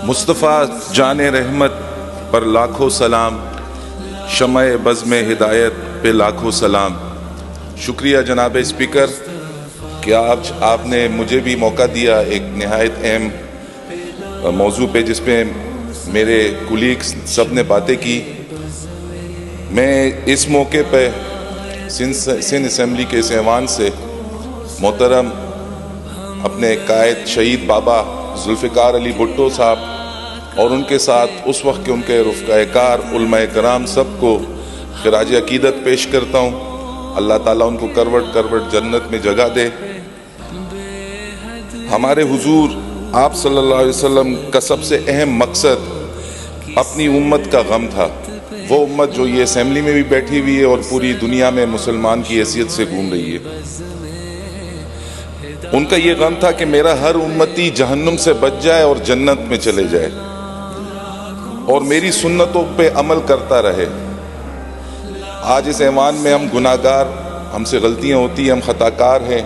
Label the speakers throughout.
Speaker 1: مصطفیٰ جان رحمت پر لاکھوں سلام، شمع بزم ہدایت پہ لاکھوں سلام۔ شکریہ جناب اسپیکر کہ آج آپ نے مجھے بھی موقع دیا ایک نہایت اہم موضوع پہ جس پہ میرے کولیگز سب نے باتیں کی۔ میں اس موقع پہ سندھ اسمبلی کے اس ایوان سے محترم اپنے قائد شہید بابا ذوالفقار علی بھٹو صاحب اور ان کے ساتھ اس وقت کے ان کے رفقائے کار علماء کرام سب کو خراج عقیدت پیش کرتا ہوں۔ اللہ تعالیٰ ان کو کروٹ کروٹ جنت میں جگہ دے۔ ہمارے حضور آپ صلی اللہ علیہ وسلم کا سب سے اہم مقصد اپنی امت کا غم تھا، وہ امت جو یہ اسمبلی میں بھی بیٹھی ہوئی ہے اور پوری دنیا میں مسلمان کی حیثیت سے گھوم رہی ہے۔ ان کا یہ غم تھا کہ میرا ہر امتی جہنم سے بچ جائے اور جنت میں چلے جائے اور میری سنتوں پہ عمل کرتا رہے۔ آج اس ایوان میں ہم گناہگار، ہم سے غلطیاں ہوتی ہیں، ہم خطا کار ہیں،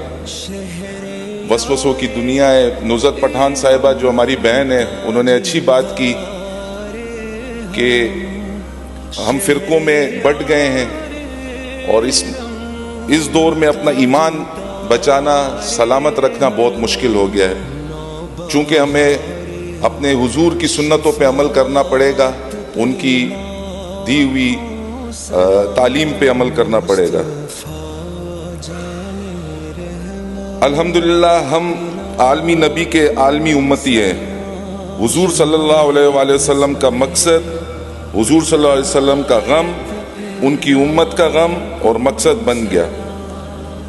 Speaker 1: وسوسوں کی دنیا ہے۔ نصرت پٹھان صاحبہ جو ہماری بہن ہے، انہوں نے اچھی بات کی کہ ہم فرقوں میں بٹ گئے ہیں اور اس دور میں اپنا ایمان بچانا، سلامت رکھنا بہت مشکل ہو گیا ہے، چونکہ ہمیں اپنے حضور کی سنتوں پہ عمل کرنا پڑے گا، ان کی دی ہوئی تعلیم پہ عمل کرنا پڑے گا۔ الحمدللہ ہم عالمی نبی کے عالمی امتی ہیں۔ حضور صلی اللہ علیہ وآلہ وسلم کا مقصد، حضور صلی اللہ علیہ وسلم کا غم ان کی امت کا غم اور مقصد بن گیا۔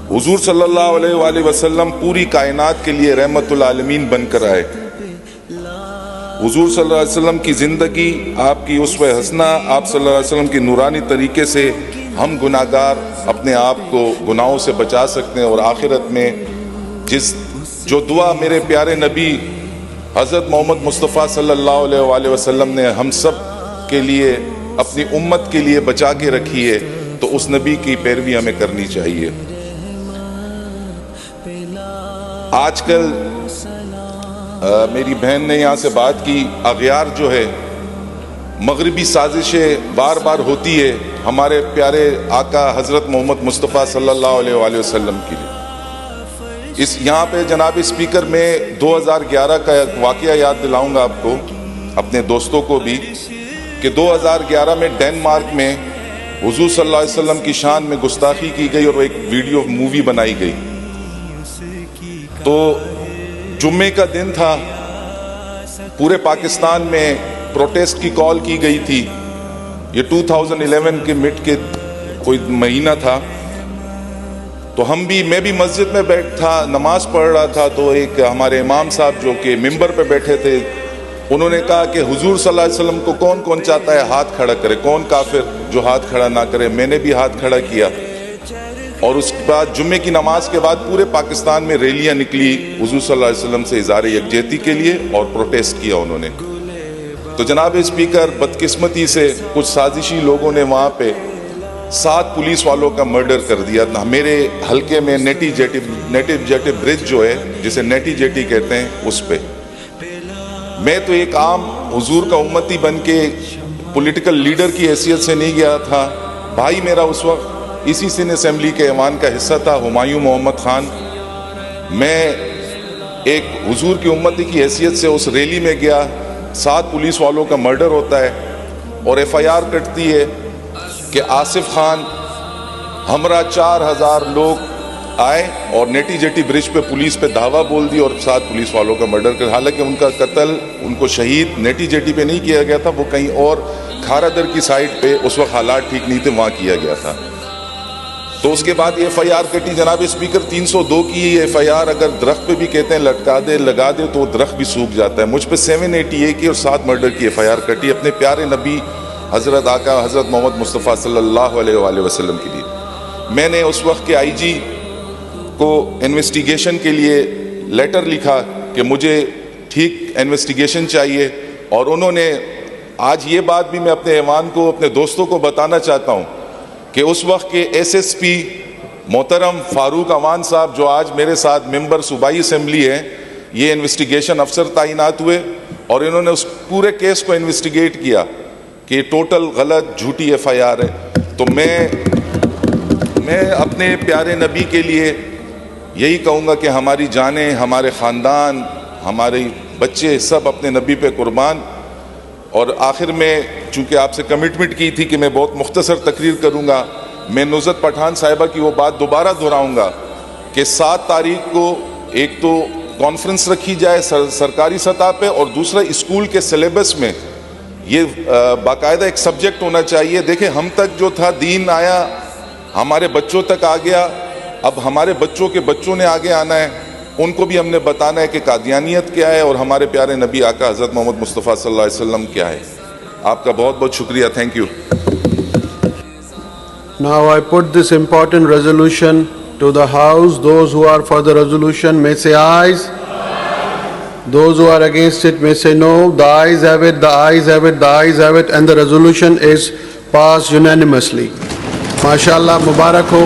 Speaker 1: حضور صلی اللہ علیہ وآلہ وسلم پوری کائنات کے لیے رحمت العالمین بن کر آئے۔ حضور صلی اللہ علیہ وسلم کی زندگی، آپ کی اسوہ حسنہ، آپ صلی اللہ علیہ وسلم کی نورانی طریقے سے ہم گناہگار اپنے آپ کو گناہوں سے بچا سکتے ہیں اور آخرت میں جو دعا میرے پیارے نبی حضرت محمد مصطفیٰ صلی اللہ علیہ وآلہ وسلم نے ہم سب کے لیے، اپنی امت کے لیے بچا کے رکھی ہے، تو اس نبی کی پیروی ہمیں کرنی چاہیے۔ آج کل میری بہن نے یہاں سے بات کی، اغیار جو ہے، مغربی سازشیں بار بار ہوتی ہے ہمارے پیارے آقا حضرت محمد مصطفیٰ صلی اللہ علیہ وآلہ وسلم کے لیے۔ یہاں پہ جناب اسپیکر میں 2011 کا ایک واقعہ یاد دلاؤں گا آپ کو، اپنے دوستوں کو بھی، کہ 2011 میں ڈینمارک میں حضور صلی اللہ علیہ وسلم کی شان میں گستاخی کی گئی اور ایک ویڈیو مووی بنائی گئی۔ تو جمعے کا دن تھا، پورے پاکستان میں پروٹیسٹ کی کال کی گئی تھی۔ یہ 2011 کے مڈ کے کوئی مہینہ تھا، تو میں بھی مسجد میں بیٹھ تھا، نماز پڑھ رہا تھا، تو ایک ہمارے امام صاحب جو کہ ممبر پہ بیٹھے تھے، انہوں نے کہا کہ حضور صلی اللہ علیہ وسلم کو کون کون چاہتا ہے ہاتھ کھڑا کرے، کون کافر جو ہاتھ کھڑا نہ کرے۔ میں نے بھی ہاتھ کھڑا کیا، اور اس کے بعد جمعے کی نماز کے بعد پورے پاکستان میں ریلیاں نکلی حضور صلی اللہ علیہ وسلم سے اظہار یکجہتی کے لیے، اور پروٹیسٹ کیا انہوں نے۔ تو جناب اسپیکر، بدقسمتی سے کچھ سازشی لوگوں نے وہاں پہ 7 پولیس والوں کا مرڈر کر دیا۔ میرے حلقے میں نیٹی جیٹی برج جو ہے، جسے نیٹی جیٹی کہتے ہیں، اس پہ میں تو ایک عام حضور کا امتی بن کے پولیٹیکل لیڈر کی حیثیت سے نہیں گیا تھا۔ بھائی میرا اس وقت اسی سندھ اسمبلی کے ایوان کا حصہ تھا، ہمایوں محمد خان۔ میں ایک حضور کی امتی کی حیثیت سے اس ریلی میں گیا، 7 پولیس والوں کا مرڈر ہوتا ہے اور FIR کٹتی ہے کہ آصف خان ہمراہ 4000 لوگ آئے اور نیٹی جیٹی برج پہ پولیس پہ دھاوا بول دی اور 7 پولیس والوں کا مرڈر کر۔ حالانکہ ان کا قتل، ان کو شہید نیٹی جیٹی پہ نہیں کیا گیا تھا، وہ کہیں اور کھارا در کی سائٹ پہ، اس وقت حالات ٹھیک نہیں تھے، وہاں کیا گیا تھا۔ تو اس کے بعد FIR کٹی جناب اسپیکر، 302 کی FIR اگر درخت پہ بھی کہتے ہیں لٹکا دے لگا دے تو درخت بھی سوکھ جاتا ہے۔ مجھ پہ 780 کی اور 7 مرڈر کی FIR کٹی اپنے پیارے نبی حضرت آقا حضرت محمد مصطفیٰ صلی اللہ علیہ وآلہ وسلم کے لیے۔ میں نے اس وقت کے IG کو انویسٹیگیشن کے لیے لیٹر لکھا کہ مجھے ٹھیک انویسٹیگیشن چاہیے، اور انہوں نے آج یہ بات بھی میں اپنے ایوان کو، اپنے دوستوں کو بتانا چاہتا ہوں کہ اس وقت کے SSP محترم فاروق امان صاحب جو آج میرے ساتھ ممبر صوبائی اسمبلی ہیں، یہ انویسٹیگیشن افسر تعینات ہوئے اور انہوں نے اس پورے کیس کو انویسٹیگیٹ کیا کہ یہ ٹوٹل غلط جھوٹی FIR ہے. تو میں اپنے پیارے نبی کے لیے یہی کہوں گا کہ ہماری جانیں، ہمارے خاندان، ہمارے بچے سب اپنے نبی پہ قربان. اور آخر میں چونکہ آپ سے کمٹمنٹ کی تھی کہ میں بہت مختصر تقریر کروں گا، میں نصرت پٹھان صاحبہ کی وہ بات دوبارہ دہراؤں گا کہ 7 تاریخ کو ایک تو کانفرنس رکھی جائے سرکاری سطح پہ، اور دوسرا اسکول کے سلیبس میں یہ باقاعدہ ایک سبجیکٹ ہونا چاہیے. دیکھیں ہم تک جو تھا دین آیا، ہمارے بچوں تک آ گیا، اب ہمارے بچوں کے بچوں نے آگے آنا ہے، ان کو بھی ہم نے بتانا ہے کہ قادیانیت کیا ہے اور ہمارے پیارے نبی آقا حضرت محمد مصطفیٰ صلی اللہ علیہ وسلم کیا ہے. آپ کا بہت بہت شکریہ. Thank you.
Speaker 2: Now I put this important resolution to the House. Those who are for the resolution may say ayes. Those who are against it may say no. The ayes have it, the ayes have it, the ayes have it, and the resolution is passed unanimously. MashaAllah, Mubarak ho.